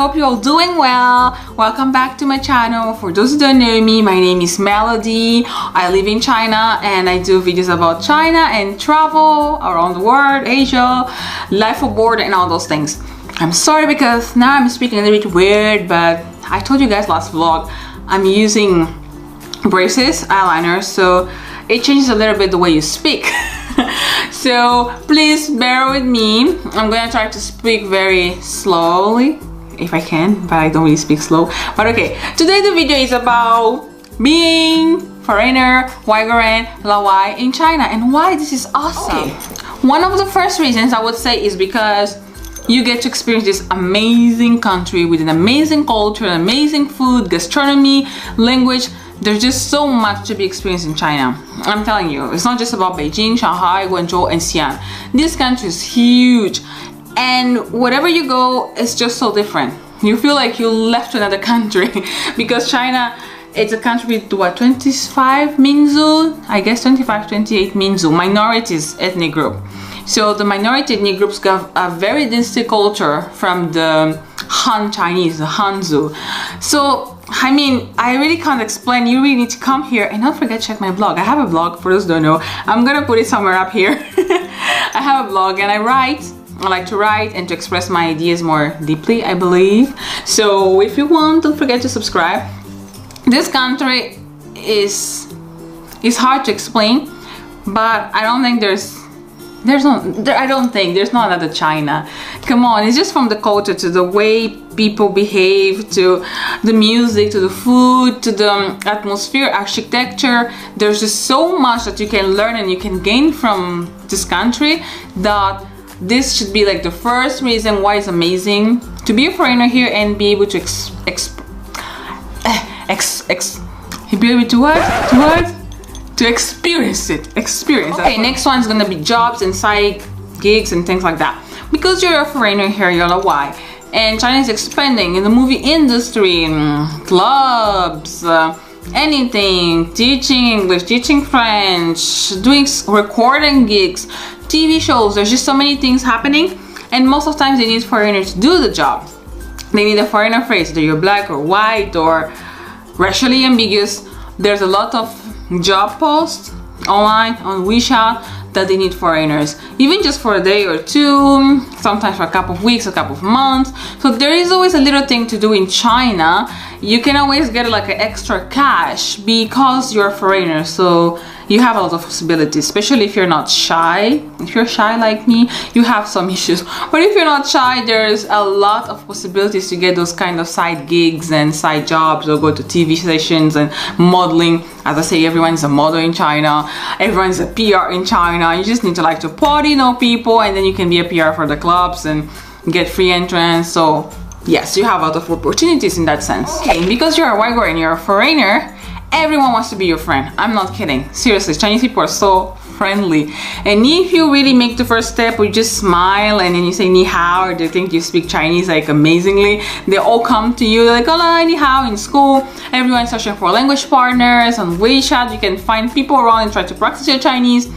hope you're all doing well. Welcome back to my channel. For those who don't know me, my name is Melody. I live in China and I do videos about China and travel around the world, Asia, life abroad and all those things. I'm sorry because now I'm speaking a little bit weird, but I told you guys last vlog I'm using braces, eyeliners, so it changes a little bit the way you speak. So please bear with me. I'm gonna try to speak very slowly if I can, but I don't really speak slow. But okay, today the video is about being foreigner, Uyghur, Lawai in China and why this is awesome. Okay. One of the first reasons I would say is because you get to experience this amazing country with an amazing culture, amazing food, gastronomy, language. There's just so much to be experienced in China. I'm telling you, it's not just about Beijing, Shanghai, Guangzhou, and Xi'an. This country is huge, and wherever you go, it's just so different. You feel like you left another country because China, it's a country with what, 25 Minzu? I guess 25, 28 Minzu, minorities ethnic group. So the minority ethnic groups got a very distinct culture from the Han Chinese, the Hanzu. So I mean, I really can't explain. You really need to come here and don't forget to check my blog. I have a blog, for those who don't know. I'm gonna put it somewhere up here. I have a blog and I like to write and to express my ideas more deeply, I believe. So if you want, don't forget to subscribe. This country is hard to explain, but I don't think there's not another China. Come on, it's just from the culture to the way people behave, to the music, to the food, to the atmosphere, architecture. There's just so much that you can learn and you can gain from this country that this should be like the first reason why it's amazing to be a foreigner here and be able to experience it. Okay, next one's gonna be jobs and side gigs and things like that. Because you're a foreigner here, you're like, why? And China is expanding in the movie industry, clubs, anything, teaching English, teaching French, doing recording gigs, TV shows. There's just so many things happening, and most of the times they need foreigners to do the job. They need a foreigner face, whether you're black or white or racially ambiguous. There's a lot of job posts online on WeChat that they need foreigners, even just for a day or two, sometimes for a couple of weeks, a couple of months. So there is always a little thing to do in China. You can always get like an extra cash because you're a foreigner, so you have a lot of possibilities, especially if you're not shy. If you're shy like me, you have some issues, but if you're not shy, there's a lot of possibilities to get those kind of side gigs and side jobs, or go to TV sessions and modeling. As I say, everyone's a model in China, everyone's a PR in China. You just need to like to party, know people, and then you can be a PR for the clubs and get free entrance. So yes, you have a lot of opportunities in that sense. Okay, because you're a Uyghur and you're a foreigner, everyone wants to be your friend. I'm not kidding. Seriously, Chinese people are so friendly. And if you really make the first step, you just smile and then you say ni hao, or they think you speak Chinese like amazingly, they all come to you. They're like, hola, ni hao. In school, everyone's searching for language partners. On WeChat, you can find people around and try to practice your Chinese.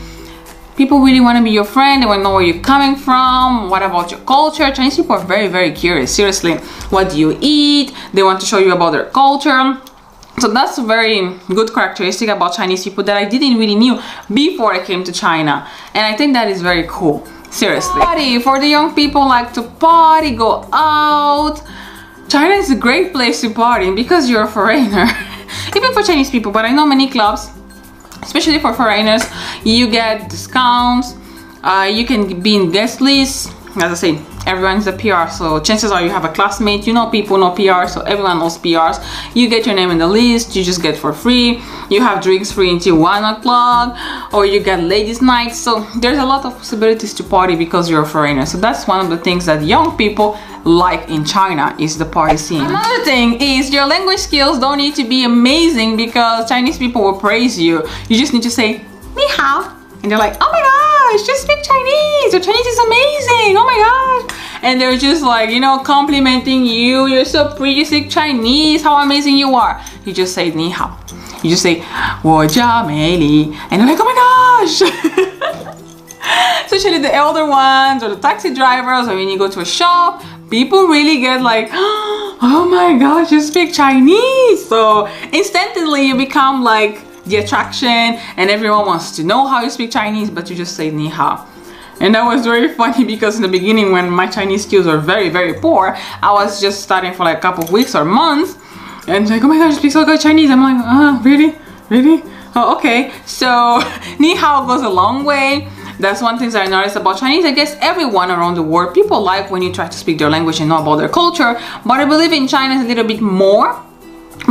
People really want to be your friend. They want to know where you're coming from. What about your culture? Chinese people are very, very curious. Seriously, what do you eat? They want to show you about their culture. So that's a very good characteristic about Chinese people that I didn't really knew before I came to China. And I think that is very cool. Seriously. Party. For the young people like to party, go out. China is a great place to party because you're a foreigner. Even for Chinese people, but I know many clubs, especially for foreigners, you get discounts. You can be in guest lists. As I say, everyone's a PR, so chances are you have a classmate, you know people know PR, so everyone knows PRs. You get your name in the list, you just get for free. You have drinks free until 1 o'clock, or you get ladies' nights. So there's a lot of possibilities to party because you're a foreigner. So that's one of the things that young people like in China, is the party scene. Another thing is your language skills don't need to be amazing because Chinese people will praise you. You just need to say ni hao, and they're like, oh my gosh, just speak Chinese, your Chinese is amazing, oh my gosh. And they're just like, you know, complimenting you. You're so pretty, you speak Chinese, how amazing you are. You just say ni hao. You just say 我叫美丽, and they're like, oh my gosh. Especially the elder ones or the taxi drivers, or when you go to a shop, people really get like, oh my gosh, you speak Chinese. So instantly you become like the attraction, and everyone wants to know how you speak Chinese, but you just say ni hao. And that was very funny because in the beginning, when my Chinese skills were very, very poor, I was just starting for like a couple of weeks or months, and like, oh my gosh, you speak so good Chinese. I'm like, really? Really? Oh, okay. So ni hao goes a long way. That's one thing that I noticed about Chinese. I guess everyone around the world, people like when you try to speak their language and know about their culture, but I believe in China is a little bit more,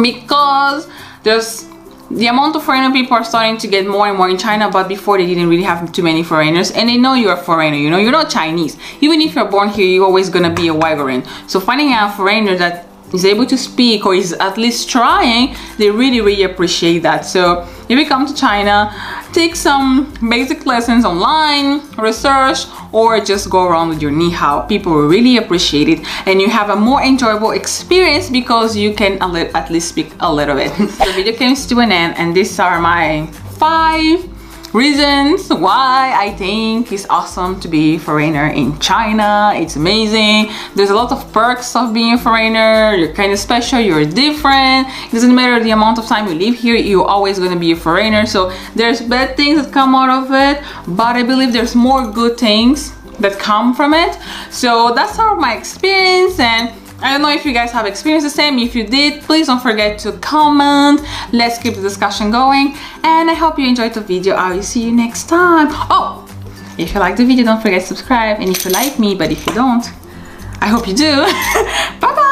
because there's the amount of foreigner people are starting to get more and more in China, but before they didn't really have too many foreigners, and they know you're a foreigner, you know, you're not Chinese. Even if you're born here, you're always gonna be a Uyghurian. So finding a foreigner that is able to speak or is at least trying, they really, really appreciate that. So if you come to China, take some basic lessons online, research, or just go around with your ni hao. People will really appreciate it, and you have a more enjoyable experience because you can at least speak a little bit. The video comes to an end, and these are my 5 reasons why I think it's awesome to be a foreigner in China. It's amazing. There's a lot of perks of being a foreigner. You're kind of special, you're different. It doesn't matter the amount of time you live here, you're always going to be a foreigner. So there's bad things that come out of it, but I believe there's more good things that come from it. So that's all my experience, and I don't know if you guys have experienced the same. If you did, please don't forget to comment. Let's keep the discussion going, and I hope you enjoyed the video. I will see you next time. Oh, if you like the video, don't forget to subscribe, and if you like me, but if you don't, I hope you do. Bye bye.